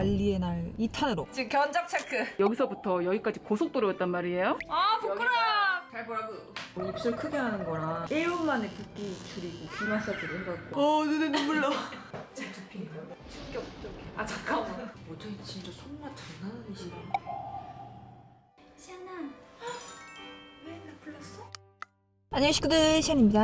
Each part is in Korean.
관리의 날 2탄으로 지금 견적 체크. 여기서부터 여기까지 고속도로였단 말이에요. 아 부끄러워. 잘 보라고. 입술 크게 하는 거랑 1분 만에 붓기 줄이고 귀 마사지를 해갖고 눈에 눈물 나. 충격적이야. 아 잠깐만. 어제 진짜 손맛 장난 아니시다. 시안아 왜 나 불렀어? 안녕 식구들, 시안입니다.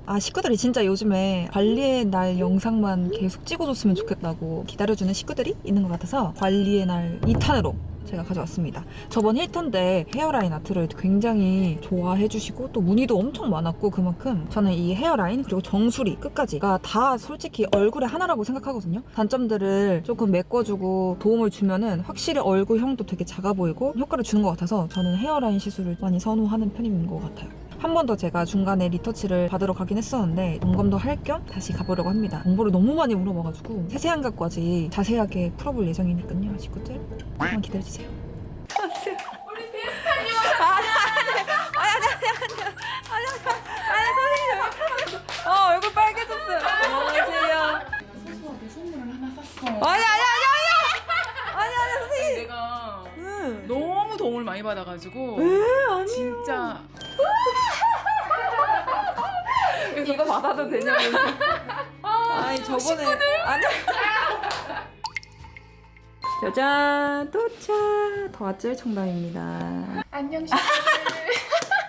아 식구들이 진짜 요즘에 관리의 날 영상만 계속 찍어줬으면 좋겠다고 기다려주는 식구들이 있는 것 같아서 관리의 날 2탄으로 제가 가져왔습니다. 저번 1탄 때 헤어라인 아트를 굉장히 좋아해 주시고 또 문의도 엄청 많았고, 그만큼 저는 이 헤어라인 그리고 정수리 끝까지가 다 솔직히 얼굴의 하나라고 생각하거든요. 단점들을 조금 메꿔주고 도움을 주면은 확실히 얼굴형도 되게 작아 보이고 효과를 주는 것 같아서 저는 헤어라인 시술을 많이 선호하는 편인 것 같아요. 한 번 더 제가 중간에 리터치를 받으러 가긴 했었는데 점검도 할 겸 다시 가보려고 합니다. 정보를 너무 많이 물어봐가지고 세세한 것까지 자세하게 풀어볼 예정이니까요. 식구들 조금만 기다려주세요. 우리 비슷한 이유. 아니 얼굴 빨개졌어요. 안녕하세요. 소소하게 선물을 하나 샀어. 아니 선생님. 내가 너무 도움을 많이 받아가지고 아니 진짜 이거 받아도 되냐면서. 아니 저번에 아니. 짜잔 도착. 더아찔 청담입니다. 안녕 시아들.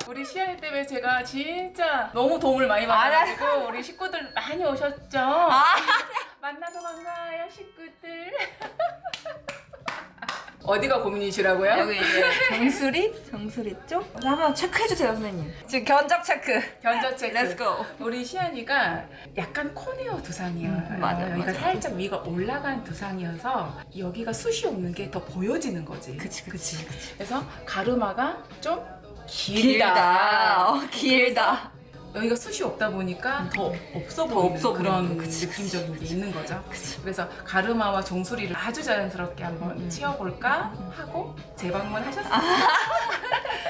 우리 시아이 때문에 제가 진짜 너무 도움을 많이 받아가지고 우리 식구들 많이 오셨죠? 만나서 반가워요 식구들. 어디가 고민이시라고요? 여기 이제 정수리 쪽 한번 체크해주세요 선생님. 지금 견적 체크. 견적 체크. Let's go. 우리 시안이가 약간 코네어 두상이에요. 맞아, 여기가 맞아. 살짝 위가 올라간 두상이어서 여기가 숱이 없는 게 더 보여지는 거지. 그치. 그래서 가르마가 좀 길다. 길다. 여기가 숱이 없다 보니까 더 없어 더 보이는 없어 그런 보이는, 그치. 느낌적인 게 있는 거죠. 그래서 가르마와 정수리를 아주 자연스럽게 한번 치워볼까 하고 재방문하셨어요.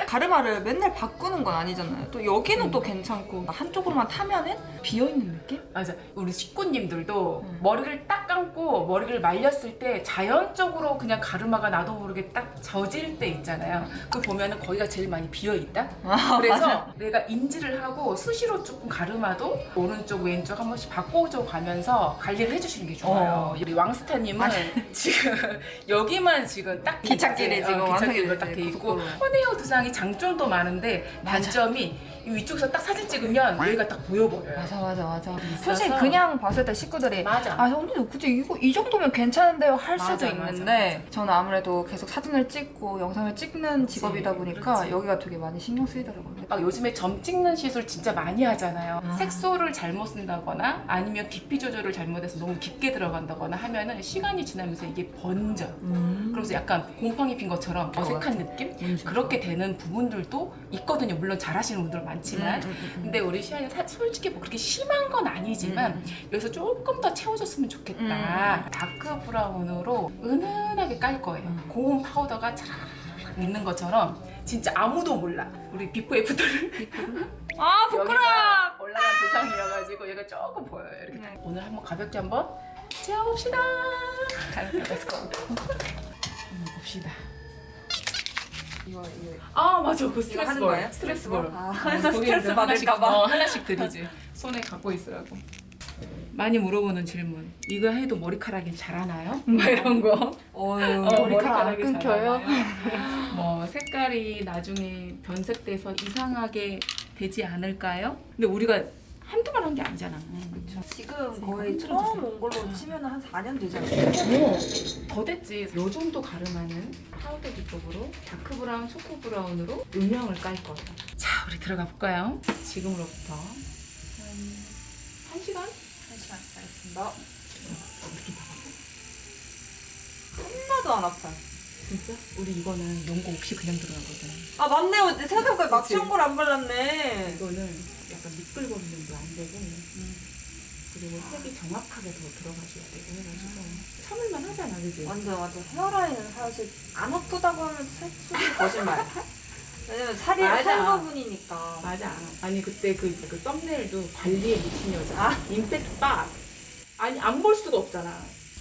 가르마를 맨날 바꾸는 건 아니잖아요. 또 여기는 또 괜찮고 한쪽으로만 타면은 비어있는 느낌? 맞아. 우리 식구님들도 머리를 딱 감고 머리를 말렸을 때 자연적으로 그냥 가르마가 나도 모르게 딱 젖을 때 있잖아요. 그거 보면은 거기가 제일 많이 비어있다? 그래서 내가 인지를 하고 수시로 조금 가르마도 오른쪽 왼쪽 한 번씩 바꿔줘 가면서 관리를 해주시는 게 좋아요. 우리 왕스타님은 지금 여기만 지금 딱 기찻길에 지금 기찻길로 딱 돼 있고 코네어 두상이 장점도 많은데 단점이 이 위쪽에서 딱 사진 찍으면 여기가 딱 보여버려요. 맞아. 솔직히 그냥 봤을 때 식구들이 맞아. 아 언니 굳이 이거 이 정도면 괜찮은데요 할 맞아, 수도 맞아, 있는데 저는 아무래도 계속 사진을 찍고 영상을 찍는 직업이다 보니까 그렇지. 여기가 되게 많이 신경 쓰이더라고요. 막 요즘에 점 찍는 시술 진짜 많이 하잖아요. 색소를 잘못 쓴다거나 아니면 깊이 조절을 잘못해서 너무 깊게 들어간다거나 하면은 시간이 지나면서 이게 번져. 그래서 약간 곰팡이 핀 것처럼 어색한 느낌? 그렇게 되는 부분들도 있거든요. 물론 잘하시는 분들 많지만. 근데 우리 시안이 솔직히 뭐 그렇게 심한 건 아니지만 여기서 조금 더 채워줬으면 좋겠다. 다크 브라운으로 은은하게 깔 거예요. 고운 파우더가 쫙 있는 것처럼 진짜 아무도 몰라. 우리 비포 애프터를 아 여기가 올라간 두상이어가지고 얘가 조금 보여요. 이렇게 오늘 한번 가볍게 한번 채워봅시다. 렛츠고. 한번 봅시다. 이거 아 맞아, 그 이거 하는 거예요? 스트레스 볼. 그래서 스트레스 받을까봐. 하나씩 드리지. 손에 갖고 있으라고. 많이 물어보는 질문. 이거 해도 머리카락이 자라나요? 뭐 이런 거. 머리카락 안 끊겨요? 자라나요? 뭐 색깔이 나중에 변색돼서 이상하게 되지 않을까요? 근데 우리가 한두 번 한 게 아니잖아. 그쵸. 지금 거의 처음 온 걸로 치면 한 4년 되지 않나요? 더 됐지. 요 정도 가르마는 파우더 기법으로 다크 브라운, 초코 브라운으로 음영을 깔 거예요. 자, 우리 들어가 볼까요? 지금으로부터 한 1시간? 1시간 알겠습니다. 하나도 안 아파요. 진짜? 우리 이거는 연고 없이 그냥 들어가거든. 아 맞네요. 생각보다 그치. 막창 걸안 발랐네. 이거는 약간 미끌거리는 도 안 되고 그리고 색이 정확하게 더 들어가줘야 되고 해가지고 참을만 하잖아, 그지? 완전 헤어라인은 사실 안 아프다고 하면 솔직히 거짓말. 왜냐면 살이 맞아. 살과분이니까. 맞아. 아니 그때 그 썸네일도 관리에 미친 여자. 임팩트 빡. 아니 안 볼 수가 없잖아.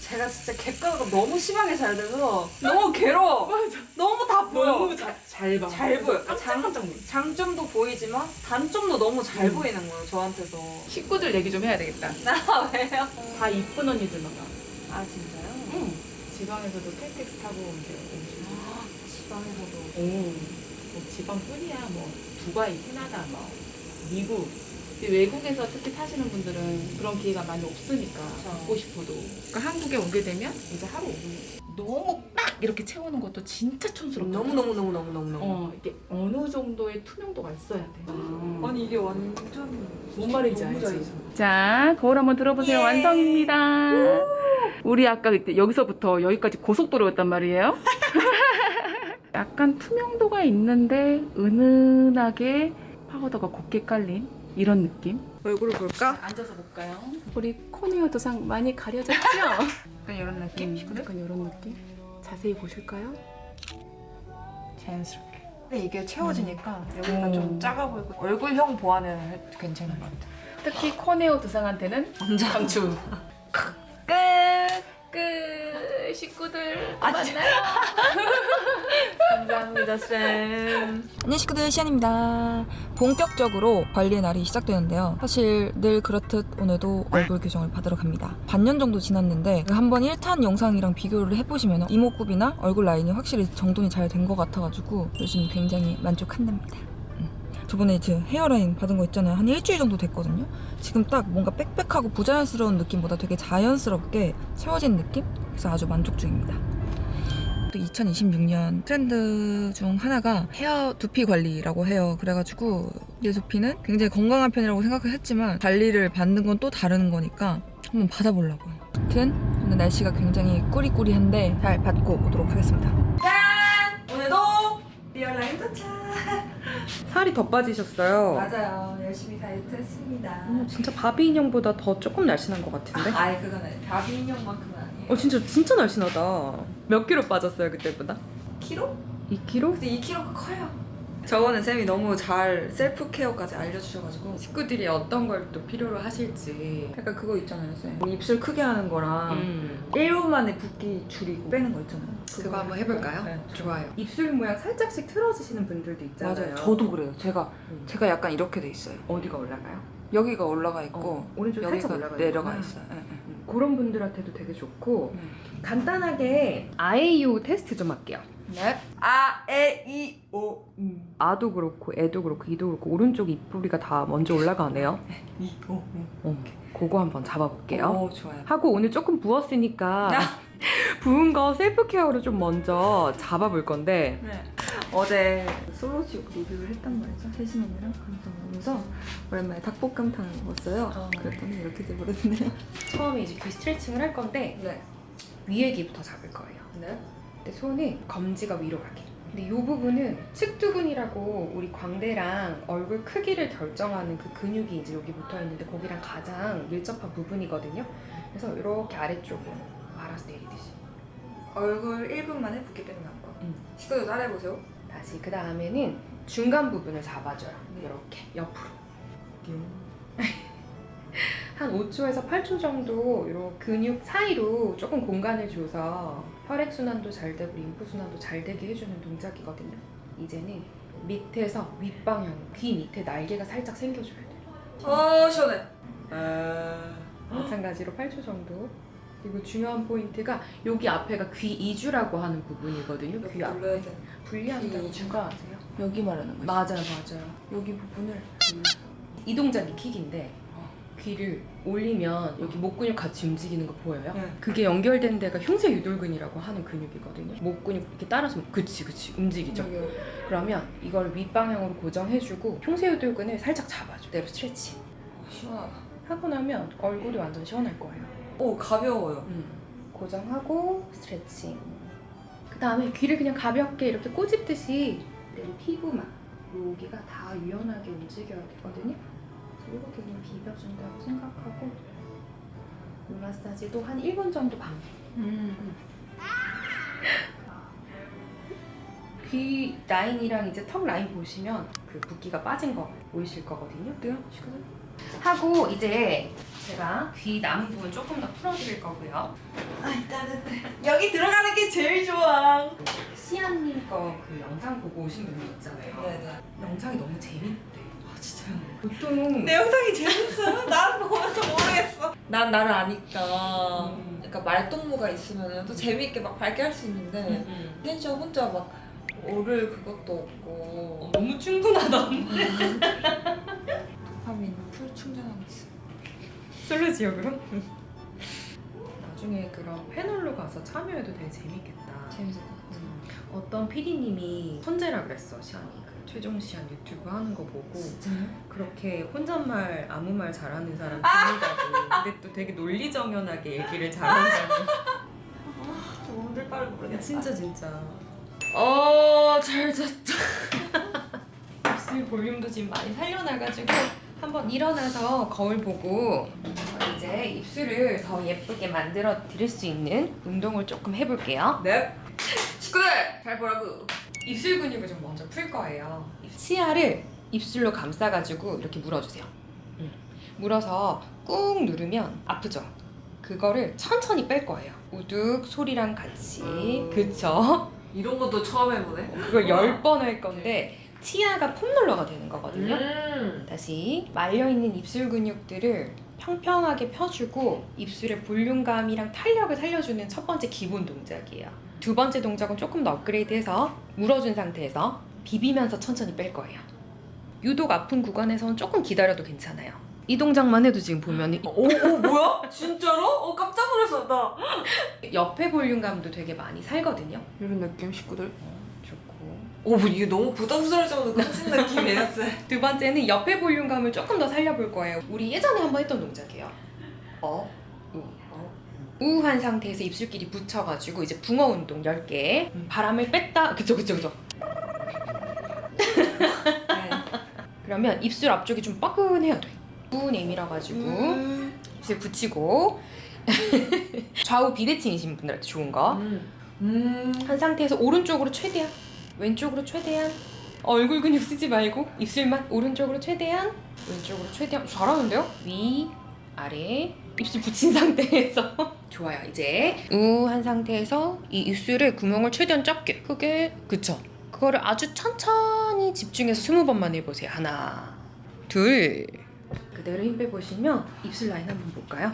제가 진짜 객관화가 너무 심하게 잘 돼서 너무 괴로워. 맞아. 너무 다 보여. 너무 잘 봐. 잘 보여. 깜짝깜짝 놀라. 장점도 보이지만 단점도 너무 잘 보이는 거예요, 저한테서. 식구들 얘기 좀 해야 되겠다. 나 왜요? 다 이쁜 언니들만 가. 아, 진짜요? 응. 지방에서도 KTX 타고 이제 오시고. 지방에서도. 오. 뭐 지방뿐이야. 뭐 두바이, 캐나다, 뭐 미국. 근데 외국에서 특히 타시는 분들은 그런 기회가 많이 없으니까 그렇죠. 보고 싶어도. 그러니까 한국에 오게 되면 이제 하루 5분. 너무 빡 이렇게 채우는 것도 진짜 촌스럽다. 너무. 이게 어느 정도의 투명도가 있어야 돼. 아니, 이게 완전. 뭔 말인지 너무 알지? 잘했어. 자, 거울 한번 들어보세요. 예. 완성입니다. 우리 아까 그때 여기서부터 여기까지 고속도로였단 말이에요. 약간 투명도가 있는데 은은하게 파우더가 곱게 깔린 이런 느낌. 얼굴을 볼까? 앉아서 볼까요? 우리 코니어 도상 많이 가려졌죠? 약간 이런 느낌? 약간 이런 느낌. 자세히 보실까요? 자연스럽게. 근데 이게 채워지니까 여기가 오. 좀 작아 보이고 얼굴형 보완은 괜찮은 것 같아. 특히 코네오 두상한테는 완전. 강추. 끝. 식구들 또 만나요. 감사합니다, 쌤. 안녕, 식구들, 시안입니다. 본격적으로 관리의 날이 시작되는데요. 사실 늘 그렇듯 오늘도 얼굴 교정을 받으러 갑니다. 반년 정도 지났는데 한번 1탄 영상이랑 비교를 해보시면 이목구비나 얼굴 라인이 확실히 정돈이 잘 된 것 같아가지고 요즘 굉장히 만족한답니다. 저번에 이제 헤어라인 받은 거 있잖아요. 한 일주일 정도 됐거든요. 지금 딱 뭔가 빽빽하고 부자연스러운 느낌보다 되게 자연스럽게 채워진 느낌? 그래서 아주 만족 중입니다. 또 2026년 트렌드 중 하나가 헤어 두피 관리라고 해요. 그래가지고 내 두피는 굉장히 건강한 편이라고 생각을 했지만 관리를 받는 건 또 다른 거니까 한번 받아보려고요. 아무튼 오늘 날씨가 굉장히 꾸리꾸리한데 잘 받고 오도록 하겠습니다. 짠! 오늘도 리얼라인 도착! 살이 더 빠지셨어요. 맞아요. 열심히 다이어트 했습니다. 진짜 바비 인형보다 더 조금 날씬한 것 같은데? 아이, 그건 아니에요. 바비 인형만큼은 아니에요. 진짜 날씬하다. 몇 킬로 빠졌어요 그때보다? 키로? 2킬로? 근데 2kg가 커요. 저거는 쌤이 너무 잘 셀프 케어까지 알려주셔가지고 식구들이 어떤 걸 또 필요로 하실지. 약간 그거 있잖아요, 쌤. 뭐 입술 크게 하는 거랑 1분 만에 붓기 줄이고 빼는 거 있잖아요. 그거 한번 해볼까요? 네. 좋아요. 입술 모양 살짝씩 틀어지시는 분들도 있잖아요. 맞아요. 저도 그래요. 제가 약간 이렇게 돼 있어요. 어디가 올라가요? 여기가 올라가 있고 오른쪽 살짝 여기가 올라가 내려가 있구나. 있어요. 네, 네. 그런 분들한테도 되게 좋고 네. 간단하게 아에이오 테스트 좀 할게요. 네. 아, 에, 이, 오, 아도 그렇고 애도 그렇고 이도 그렇고 오른쪽 입꼬리가 다 먼저 올라가네요. 이, 오, 그거 한번 잡아볼게요. 오, 좋아요. 하고 오늘 조금 부었으니까 부은 거 셀프 케어로 좀 먼저 잡아볼 건데 네. 어제 솔로지옥 리뷰를 했단 말이죠. 세신언니랑 그러면서 오랜만에 닭볶음탕을 먹었어요. 그랬더니 이렇게 돼버렸네요. 처음에 이제 귀 스트레칭을 할 건데 네. 위에 귀부터 잡을 거예요. 네. 근데 손이 검지가 위로 가게. 근데 이 부분은 측두근이라고 우리 광대랑 얼굴 크기를 결정하는 그 근육이 이제 여기 붙어 있는데 거기랑 가장 밀접한 부분이거든요. 그래서 이렇게 아래쪽으로 말아서 내리듯이. 얼굴 1분 만에 붓기 빼는 거. 식구들 따라해보세요. 다시 그 다음에는 중간 부분을 잡아줘요. 이렇게 옆으로. 한 5초에서 8초 정도 이런 근육 사이로 조금 공간을 줘서 혈액순환도 잘 되고 림프순환도 잘 되게 해주는 동작이거든요. 이제는 밑에서 윗방향, 귀 밑에 날개가 살짝 생겨줘야 돼요. 시원해. 마찬가지로 8초 정도. 그리고 중요한 포인트가 여기 앞에가 귀 이주라고 하는 부분이거든요. 귀 앞. 눌러야 돼. 분리한다고 귀 생각하세요? 여기 말하는 거죠? 맞아요. 여기 부분을 이 동작이 킥인데 귀를 올리면 여기 목 근육 같이 움직이는 거 보여요? 네. 그게 연결된 데가 흉쇄 유돌근이라고 하는 근육이거든요. 목 근육 이렇게 따라서 그치 움직이죠. 여기. 그러면 이걸 윗방향으로 고정해주고 흉쇄 유돌근을 살짝 잡아줘. 내로 스트레칭 시원하다. 하고 나면 얼굴이 완전 시원할 거예요. 오, 가벼워요. 고정하고 스트레칭. 그 다음에 귀를 그냥 가볍게 이렇게 꼬집듯이 내리 피부만 여기가 다 유연하게 움직여야 되거든요. 이렇게 그냥 비벼준다고 생각하고 이 마사지도 한 1분 정도 반복. 귀 라인이랑 이제 턱 라인 보시면 그 붓기가 빠진 거 보이실 거거든요. 어때요? 식구들? 하고 이제 제가 귀 남은 부분 조금 더 풀어드릴 거고요. 아이 따뜻해. 여기 들어가는 게 제일 좋아. 시안님 거 그 영상 보고 오신 분들 있잖아요. 네네. 영상이 너무 재밌대. 아 진짜요? 보통 내 영상이 재밌어요? 난 보면서 모르겠어. 난 나를 아니까. 그러니까 말동무가 있으면 또 재미있게 막 밝게 할 수 있는데 텐션 혼자 막 오를 그것도 없고. 너무 충분하다. 도파민 풀 충전하고 있어. 솔로 지역으로? 나중에 그럼 패널로 가서 참여해도 되게 재밌겠다. 재밌을 것 같아. 어떤 PD님이 천재라 그랬어, 시안이. 그 최종 시안 유튜브 하는 거 보고 진짜요? 그렇게 혼잣말 아무 말 잘하는 사람 드물다고. 근데 또 되게 논리정연하게 얘기를 잘한다고. 좀 오늘 빨리 모르겠다. 진짜. 잘 잤다. 입술 볼륨도 지금 많이 살려놔가지고 한번 일어나서 거울 보고 이제 입술을 더 예쁘게 만들어 드릴 수 있는 운동을 조금 해볼게요. 네. 식구들 잘 보라고. 입술 근육을 좀 먼저 풀 거예요. 치아를 입술로 감싸가지고 이렇게 물어주세요. 물어서 꾹 누르면 아프죠? 그거를 천천히 뺄 거예요. 우둑 소리랑 같이. 그쵸? 이런 것도 처음 해보네. 그걸 10번 할 건데 치아가 폼롤러가 되는 거거든요. 다시 말려있는 입술 근육들을 평평하게 펴주고 입술의 볼륨감이랑 탄력을 살려주는 첫 번째 기본 동작이에요. 두 번째 동작은 조금 더 업그레이드해서 물어준 상태에서 비비면서 천천히 뺄 거예요. 유독 아픈 구간에서는 조금 기다려도 괜찮아요. 이 동작만 해도 지금 보면 오 뭐야? 진짜로? 깜짝 놀랐어 나. 옆에 볼륨감도 되게 많이 살거든요. 이런 느낌 식구들. 좋고. 오 이게 너무 부담스러울 정도로 큰 느낌이에요. 두 번째는 옆에 볼륨감을 조금 더 살려볼 거예요. 우리 예전에 한번 했던 동작이에요. 우한 상태에서 입술끼리 붙여가지고 이제 붕어 운동 10개. 바람을 뺐다. 그쵸. 네. 그러면 입술 앞쪽이 좀 뻐근해야 돼. 꾹 내밀어가지고 입술 붙이고 좌우 비대칭이신 분들한테 좋은 거. 한 상태에서 오른쪽으로 최대한, 왼쪽으로 최대한. 얼굴 근육 쓰지 말고 입술만 오른쪽으로 최대한, 왼쪽으로 최대한. 잘하는데요? 위, 아래. 입술 붙인 상태에서 좋아요. 이제 우한 상태에서 이 입술에 구멍을 최대한 작게 크게. 그쵸? 그거를 아주 천천히 집중해서 20번만 해보세요. 하나, 둘. 그대로 힘 빼보시면 입술 라인 한번 볼까요?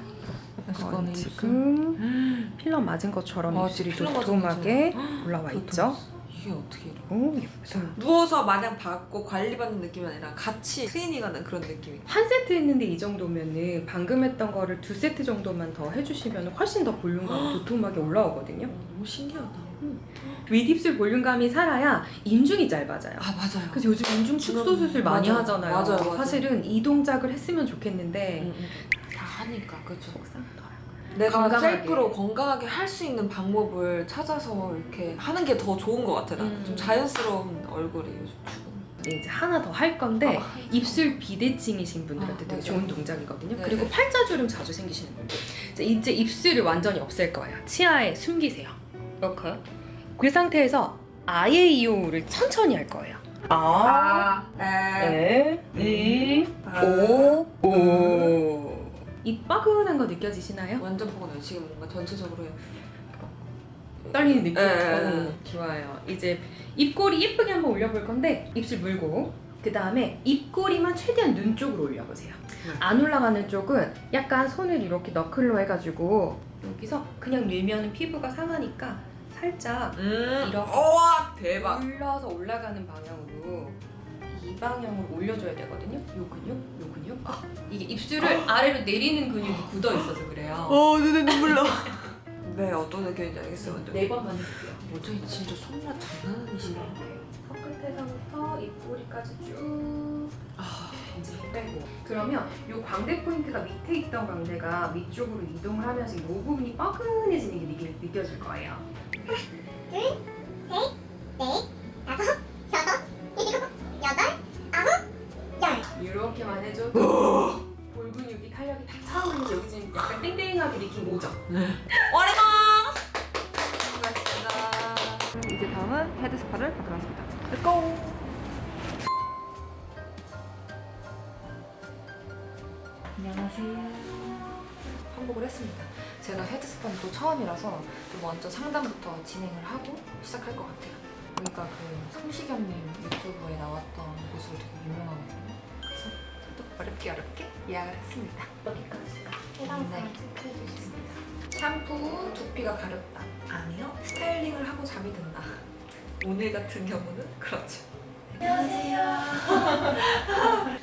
그거는 지금 필러 맞은 것처럼 입술이 필러 맞은 도톰하게 올라와 있죠? 이게 어떻게 이래? 오, 예쁘다. 누워서 마냥 받고 관리받는 느낌이 아니라 같이 트레이닝하는 그런 느낌이. 한 세트 했는데 이 정도면은 방금 했던 거를 2세트 정도만 더 해주시면 훨씬 더 볼륨감이 도톰하게 올라오거든요. 너무 신기하다. 윗입술 볼륨감이 살아야 인중이 짧아져요. 아 맞아요. 그래서 요즘 인중 축소 수술 많이 맞아요. 하잖아요. 맞아요. 사실은 이 동작을 했으면 좋겠는데 다 하니까 그렇죠. 속상하더라고요. 내가 건강하게. 셀프로 건강하게 할 수 있는 방법을 찾아서 이렇게 하는 게 더 좋은 것 같아. 나는 좀 자연스러운 얼굴이 요즘 주고. 네, 이제 하나 더 할 건데 입술 비대칭이신 분들한테 되게 맞아요. 좋은 동작이거든요. 네. 그리고 팔자주름 자주 생기시는 분들 이제 입술을 완전히 없앨 거예요. 치아에 숨기세요. 이렇게. 그 상태에서 아예이오를 천천히 할 거예요. 오. 이 빠근한 거 느껴지시나요? 완전 포근해요. 지금 뭔가 전체적으로 떨리는 느낌? 네. 좋아요. 이제 입꼬리 예쁘게 한번 올려볼 건데 입술 물고 그 다음에 입꼬리만 최대한 눈 쪽으로 올려보세요. 안 올라가는 쪽은 약간 손을 이렇게 너클로 해가지고 여기서 그냥 밀면 피부가 상하니까 살짝 이렇게 우와 대박. 눌러서 올라가는 방향으로 이 방향으로 올려줘야 되거든요. 요 근육. 이게 입술을 아래로 내리는 근육이 굳어 있어서 그래요. 눈에 눈물 나. 네 어떤 느낌인지 알겠어요. 완전. 4번만 해볼게요. 어쩐지 진짜 손맛 장난 아니시네. 손끝에서부터 입꼬리까지 쭉 이제 빼고 그러면 이 광대 포인트가 밑에 있던 광대가 위쪽으로 이동을 하면서 이 부분이 뻐근해지는 게 느껴질 거예요. 둘, 셋, 넷, 다섯, 여섯, 일곱, 여덟, 아홉, 열. 이렇게만 해줘도 볼 근육이 탄력이 다 차오르면서 여기 지금 약간 땡땡하게 느낌 오죠? 와리마. 고맙습니다. 그럼 이제 다음은 헤드 스파를 받으러 왔습니다. Let's go. 안녕하세요. 환복을 했습니다. 제가 헤드스파는 또 처음이라서 좀 먼저 상담부터 진행을 하고 시작할 것 같아요. 여기가 그 성시경님 유튜브에 나왔던 곳으로 되게 유명하거든요. 그래서 저도 어렵게 예약을 했습니다. 어디까지가? 네. 체크해주셨습니다. 샴푸, 두피가 가렵다. 아니요. 스타일링을 하고 잠이 든다. 오늘 같은 경우는 그렇죠. 안녕하세요.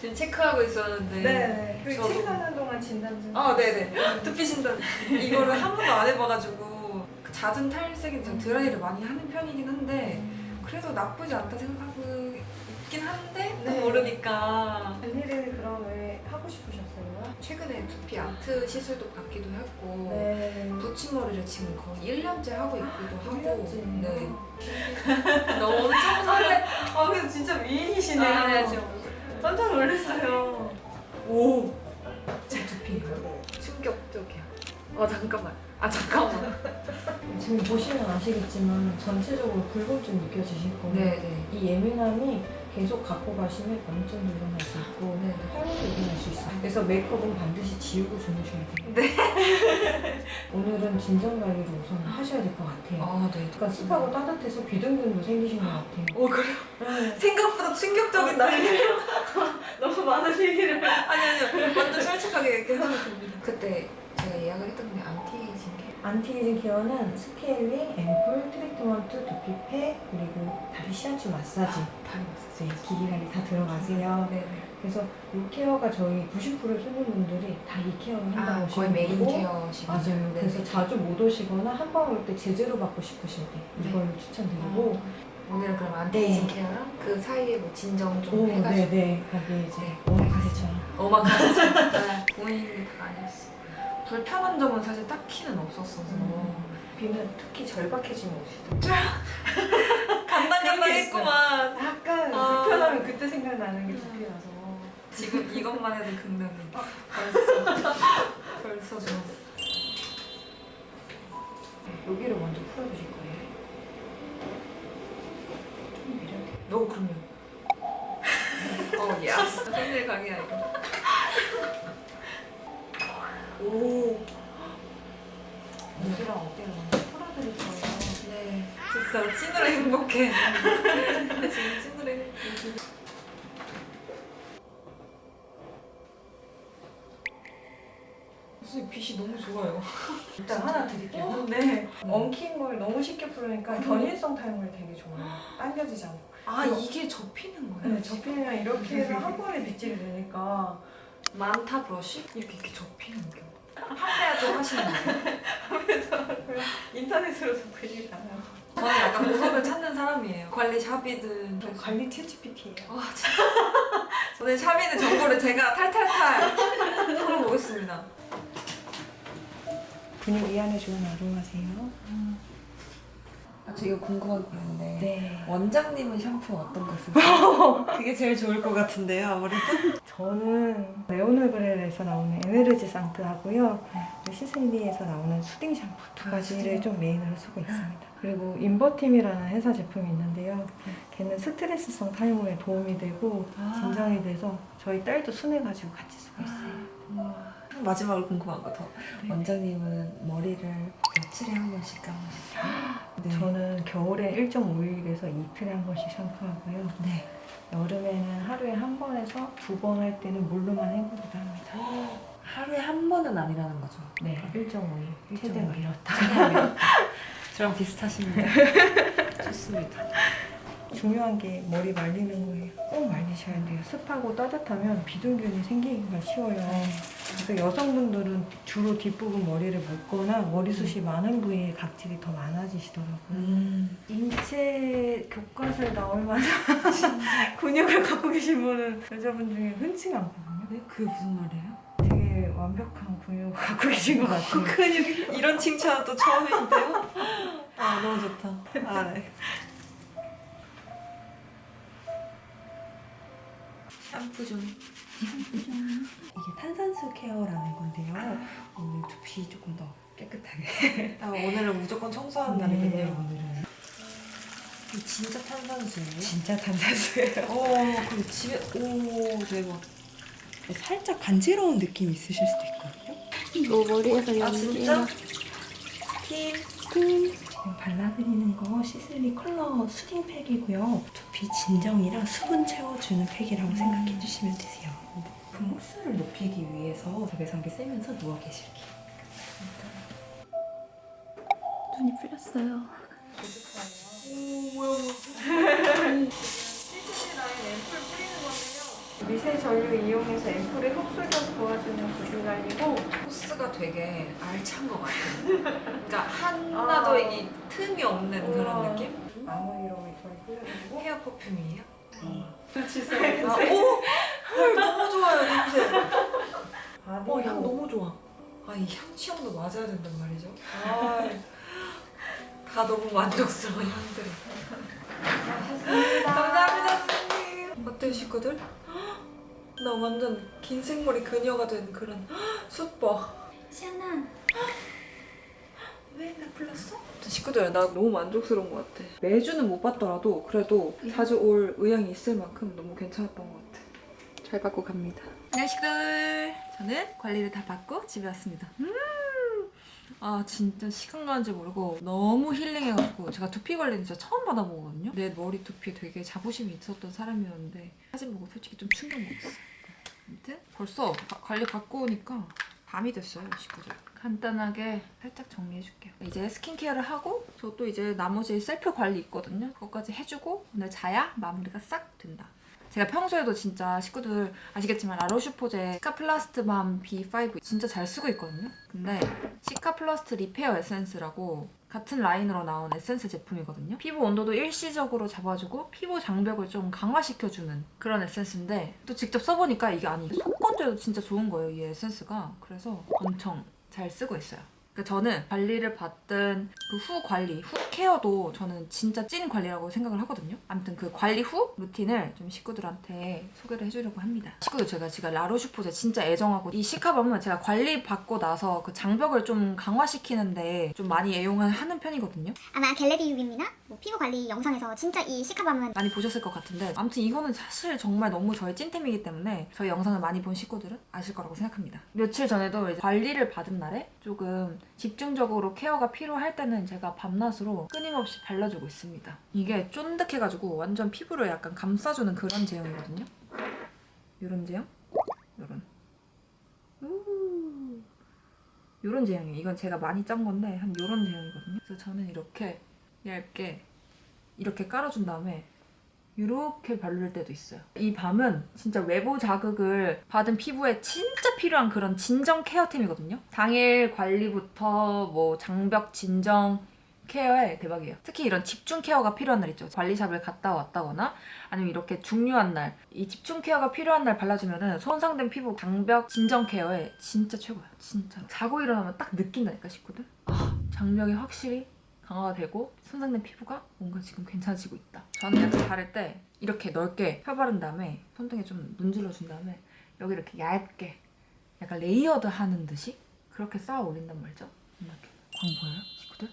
지금 체크하고 있었는데. 네. 그 저도- 체크하는 동안 진단 좀. 네네. 두피 진단. 이거를 한 번도 안 해봐가지고 잦은 탈색에 제가 드라이를 많이 하는 편이긴 한데 그래도 나쁘지 않다 생각하고 있긴 한데 또 네. 모르니까. 관리를 그럼 왜 하고 싶으셨어요? 최근에 두피 아트 시술도 받기도 했고 네. 붙임머리를 지금 거의 1년째 하고 있기도 하고 1년째. 네. 너무 엄청 설레. 근데 진짜 미인이시네요. 아, 지금 깜짝 놀랐어요. 오! 제 두피인가요? 충격적이야. 잠깐만. 지금 보시면 아시겠지만 전체적으로 붉어좀 느껴지실 거예요. 네네. 이 예민함이 계속 갖고 가시면 염증도 일어날 수 있고 네. 탈모도 일어날 수 있어요. 그래서 메이크업은 반드시 지우고 주무셔야 돼요. 네. 오늘은 진정 관리를 우선 하셔야 될 것 같아요. 네. 그러니까 습하고 따뜻해서 비등균도 생기신 것 같아요. 그래요? 네. 생각보다 충격적인 날이에요. 너무 많은 얘기를. 아니요. 완전 솔직하게 이렇게 하면 됩니다. 그때 제가 예약을 했던 게 안티에이징 케어. 안티에이징 케어는 스케일링, 앰플, 트리트먼트, 두피팩, 그리고 다리 시한추 마사지, 다리 마사지. 네, 기기 관리 다 들어가세요. 네네. 그래서 이 케어가 저희 90%의 손님분들이 다 이 케어를 한다고 거의 메인 보시고 케어시고. 맞아요. 네. 그래서 자주 못 오시거나 한 번 올 때 제재로 받고 싶으실 때 네. 이걸 추천드리고 오늘은 그럼 안티에이징 케어랑 그 사이에 뭐 진정 좀 오, 해가지고. 네네. 거기 이제 네. 오마카세처럼. 오마카세. 고민이 다 아니었어. 불편한 점은 사실 딱히는 없었어서. 비는 특히 절박해지면 오시더라고요. 간당간당했구만. 약간 아. 불편하면 그때 생각나는 게 두피라서. 지금 이것만 해도 긍정이. 벌써 좀. 여기를 먼저 풀어주실 거예요. 좀 내려야 너 그러면. 예스. 생일 강의야 이거. 오. 여기랑 어깨를 먼저 풀어드릴 거예요. 네. 진짜 찐으로 행복해. 지금 찐으로 행복해. 무슨 빛이 너무 좋아요. 일단 하나 드릴게요. 네. 엉킨 걸 너무 쉽게 풀으니까 견일성 탈모에 되게 좋아요. 당겨지지 않고. 이게 접히는 거예요? 네, 접히면 이렇게 해서 한 번에 빗질이 되니까 만타 브러쉬? 이렇게 접히는 게. 판매도 하시는 거예요? 인터넷으로도 구입이 가요. 저는 약간 보석을 찾는 사람이에요. 관리 샵이든. 관리 챗GPT예요. 와 진짜. 오늘 샵이는 정보를 제가 탈탈탈 풀어보겠습니다. 근육 이완에 좋은 아로마세요. 저 이거 궁금한 게 있는데 네. 원장님은 샴푸 어떤 거 쓰세요? 그게 제일 좋을 것 같은데요 아무래도? 저는 레오노그렐에서 나오는 에네르지 상트 하고요. 시슬리에서 나오는 수딩 샴푸 두 가지를 좀 메인으로 쓰고 있습니다. 그리고 인버팀이라는 회사 제품이 있는데요. 걔는 스트레스성 탈모에 도움이 되고 진정이 돼서 저희 딸도 순해가지고 같이 쓰고 있어요. 마지막으로 궁금한 거 더. 원장님은 머리를 며칠에 한 번씩 감으세요? 네. 저는 겨울에 1.5일에서 이틀에 한 번씩 샴푸하고요. 네. 여름에는 하루에 한 번에서 두 번 할 때는 물로만 헹구기도 합니다. 하루에 한 번은 아니라는 거죠? 네, 1.5일. 최대로 이렇다. 저랑 비슷하십니다. 좋습니다. 중요한 게 머리 말리는 거예요. 꼭 말리셔야 돼요. 습하고 따뜻하면 비등균이 생기기가 쉬워요. 그래서 여성분들은 주로 뒷부분 머리를 묶거나 머리숱이 많은 부위에 각질이 더 많아지시더라고요. 인체 교과서에 나올 만한 근육을 갖고 계신 분은 여자분 중에 흔치 않거든요. 네? 그게 무슨 말이에요? 되게 완벽한 근육을 갖고 계신 것 같아요. 근육이 이런 칭찬은 또 처음인데요? 너무 좋다. 네. 샴푸 좀. 이게 탄산수 케어라는 건데요. 오늘 두피 조금 더 깨끗하게. 오늘은 무조건 청소하는 네, 날이겠네요. 오늘은. 이거 진짜 탄산수예요? 진짜 탄산수예요. 그럼 집에, 대박. 살짝 간지러운 느낌이 있으실 수도 있거든요. 또 머리에서 연기해요. 지금 발라드리는 거 시슬리 컬러 수딩 팩이고요. 두피 진정이랑 수분 채워주는 팩이라고 생각해 주시면 되세요. 높은 흡수를 높이기 위해서 자외선비 쐬면서 누워 계실게요. 눈이 풀렸어요. 미세 전류 이용해서 앰플의 흡수력 도와주는 보조관리고 코스가 되게 알찬 것 같아요. 그러니까 하나도 이 틈이 없는 그런 느낌? 마무리로 이걸 뿌려주고 헤어 퍼퓸이에요? 주세요. 오! 헐, 너무 좋아요, 냄새. 향 너무 좋아. 이 향 취향도 맞아야 된단 말이죠. 다 너무 만족스러워, 향들이. 감사합니다, 선생님. 어때요, 식구들? 나 완전 긴 생머리 그녀가 된 그런 숯버. 시연아. 왜 나 불렀어? 식구들 나 너무 만족스러운 것 같아. 매주는 못 봤더라도 그래도 자주 올 의향이 있을 만큼 너무 괜찮았던 것 같아. 잘 받고 갑니다. 안녕 식구들. 저는 관리를 다 받고 집에 왔습니다. 진짜 시간 가는 줄 모르고 너무 힐링해가지고 제가 두피 관리는 진짜 처음 받아보거든요. 내 머리 두피에 되게 자부심이 있었던 사람이었는데 사진 보고 솔직히 좀 충격 먹었어요. 아무튼 벌써 관리 받고 오니까 밤이 됐어요, 식구들. 간단하게 살짝 정리해줄게요. 이제 스킨케어를 하고 저 또 이제 나머지 셀프 관리 있거든요. 그것까지 해주고 오늘 자야 마무리가 싹 된다. 제가 평소에도 진짜 식구들 아시겠지만 라로슈포제 시카플라스트밤 B5 진짜 잘 쓰고 있거든요. 근데 시카플라스트 리페어 에센스라고 같은 라인으로 나온 에센스 제품이거든요. 피부 온도도 일시적으로 잡아주고 피부 장벽을 좀 강화시켜주는 그런 에센스인데 또 직접 써보니까 이게 속건조에도 진짜 좋은 거예요, 이 에센스가. 그래서 엄청 잘 쓰고 있어요. 저는 관리를 받든 그 후 관리, 후 케어도 저는 진짜 찐 관리라고 생각을 하거든요. 아무튼 그 관리 후 루틴을 좀 식구들한테 소개를 해주려고 합니다. 식구들 제가 지금 라로슈포제 진짜 애정하고 이 시카밤은 제가 관리 받고 나서 그 장벽을 좀 강화시키는데 좀 많이 애용을 하는 편이거든요. 아마 겟레디육입니다. 피부 관리 영상에서 진짜 이 시카밤은 많이 보셨을 것 같은데 아무튼 이거는 사실 정말 너무 저의 찐템이기 때문에 저희 영상을 많이 본 식구들은 아실 거라고 생각합니다. 며칠 전에도 이제 관리를 받은 날에 조금 집중적으로 케어가 필요할 때는 제가 밤낮으로 끊임없이 발라주고 있습니다. 이게 쫀득해가지고 완전 피부를 약간 감싸주는 그런 제형이거든요. 요런 제형? 요런 제형이에요. 이건 제가 많이 짠 건데 한 요런 제형이거든요. 그래서 저는 이렇게 얇게 이렇게 깔아준 다음에 이렇게 바를 때도 있어요. 이 밤은 진짜 외부 자극을 받은 피부에 진짜 필요한 그런 진정 케어템이거든요. 당일 관리부터 뭐 장벽 진정 케어에 대박이에요. 특히 이런 집중 케어가 필요한 날 있죠. 관리샵을 갔다 왔다거나 아니면 이렇게 중요한 날, 이 집중 케어가 필요한 날 발라주면은 손상된 피부 장벽 진정 케어에 진짜 최고야. 진짜. 자고 일어나면 딱 느낀다니까, 식구들. 장벽이 확실히 강화가 되고 손상된 피부가 뭔가 지금 괜찮아지고 있다. 저는 약간 바를 때 이렇게 넓게 펴바른 다음에 손등에 좀 문질러준 다음에 여기 이렇게 얇게 약간 레이어드 하는 듯이 그렇게 쌓아 올린단 말이죠. 이렇게. 광 보여요? 식구들?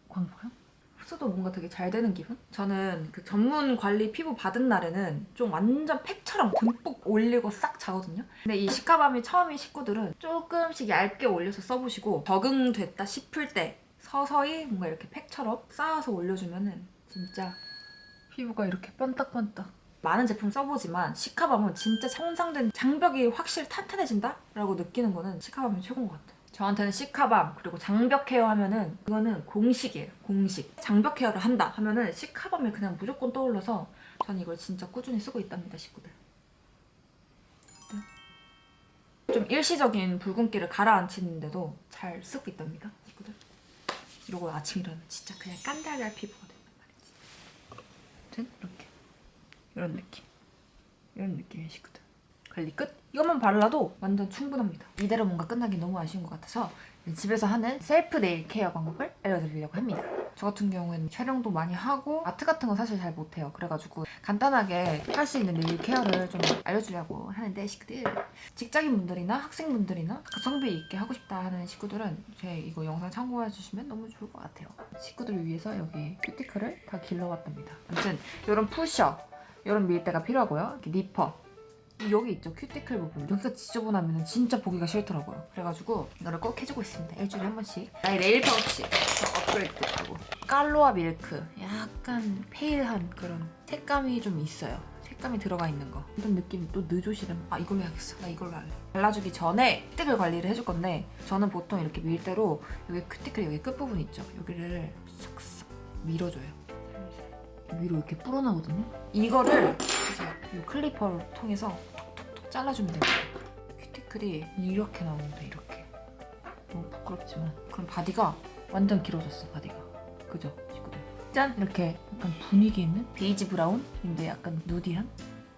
광 보여? 흡수도 뭔가 되게 잘 되는 기분? 저는 그 전문 관리 피부 받은 날에는 좀 완전 팩처럼 듬뿍 올리고 싹 자거든요. 근데 이 시카밤이 처음인 식구들은 조금씩 얇게 올려서 써보시고 적응됐다 싶을 때 서서히 뭔가 이렇게 팩처럼 쌓아서 올려주면은 진짜 피부가 이렇게 반딱반딱. 많은 제품 써보지만 시카밤은 진짜 손상된 장벽이 확실히 탄탄해진다? 라고 느끼는 거는 시카밤이 최고인 것 같아요. 저한테는 시카밤 그리고 장벽 케어 하면은 그거는 공식이에요. 공식. 장벽 케어를 한다 하면은 시카밤이 그냥 무조건 떠올라서 저는 이걸 진짜 꾸준히 쓰고 있답니다, 식구들. 좀 일시적인 붉은기를 가라앉히는데도 잘 쓰고 있답니다, 식구들. 이러고 아침 일어나면 진짜 그냥 깐달걀 피부가 된단 말이지. 아무튼 이렇게 이런 느낌. 이런 느낌의 식구들. 관리 끝? 이것만 발라도 완전 충분합니다. 이대로 뭔가 끝나기 너무 아쉬운 것 같아서 집에서 하는 셀프 네일 케어 방법을 알려드리려고 합니다. 저 같은 경우에는 촬영도 많이 하고 아트 같은 건 사실 잘 못해요. 그래가지고 간단하게 할 수 있는 네일 케어를 좀 알려주려고 하는데 식구들 직장인분들이나 학생분들이나 가성비 있게 하고 싶다 하는 식구들은 제 이거 영상 참고해주시면 너무 좋을 것 같아요. 식구들을 위해서 여기 큐티클을 다 길러왔답니다. 아무튼 이런 푸셔, 이런 밀대가 필요하고요. 이렇게 니퍼 여기 있죠, 큐티클 부분. 여기가 지저분하면 진짜 보기가 싫더라고요. 그래가지고 이거를 꼭 해주고 있습니다. 일주일에 한 번씩. 나의 네일 파우치 업그레이드 됐다고. 깔로아 밀크, 약간 페일한 그런 색감이 좀 있어요. 색감이 들어가 있는 거. 이런 느낌 또 느조시름. 아, 이걸로 해야겠어. 나 이걸로 할래. 발라주기 전에 큐티클 관리를 해줄 건데, 저는 보통 이렇게 밀대로 여기 큐티클 여기 끝부분 있죠, 여기를 싹싹 밀어줘요. 위로 이렇게 불어나거든요. 이거를 이제 이 클리퍼를 통해서 톡톡톡 잘라주면 됩니다. 큐티클이 이렇게 나옵니다. 이렇게. 너무 부끄럽지만. 그럼 바디가 완전 길어졌어. 바디가. 그죠? 친구들. 짠! 이렇게 약간 분위기 있는 베이지 브라운인데 약간 누디한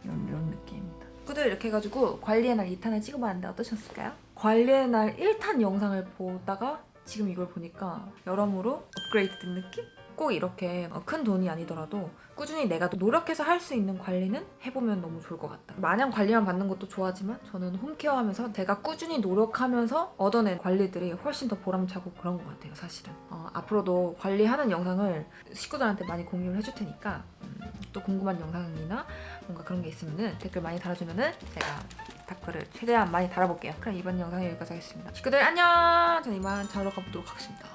이런 느낌입니다. 친구들, 이렇게 해가지고 관리의 날 2탄을 찍어봤는데 어떠셨을까요? 관리의 날 1탄 영상을 보다가 지금 이걸 보니까 여러모로 업그레이드 된 느낌? 꼭 이렇게 큰 돈이 아니더라도 꾸준히 내가 노력해서 할 수 있는 관리는 해보면 너무 좋을 것 같다. 마냥 관리만 받는 것도 좋아하지만 저는 홈케어 하면서 내가 꾸준히 노력하면서 얻어낸 관리들이 훨씬 더 보람차고 그런 것 같아요, 사실은. 앞으로도 관리하는 영상을 식구들한테 많이 공유를 해줄 테니까 또 궁금한 영상이나 뭔가 그런 게 있으면 댓글 많이 달아주면 제가 댓글을 최대한 많이 달아볼게요. 그럼 이번 영상은 여기까지 하겠습니다. 식구들 안녕! 저는 이만 자러 가보도록 하겠습니다.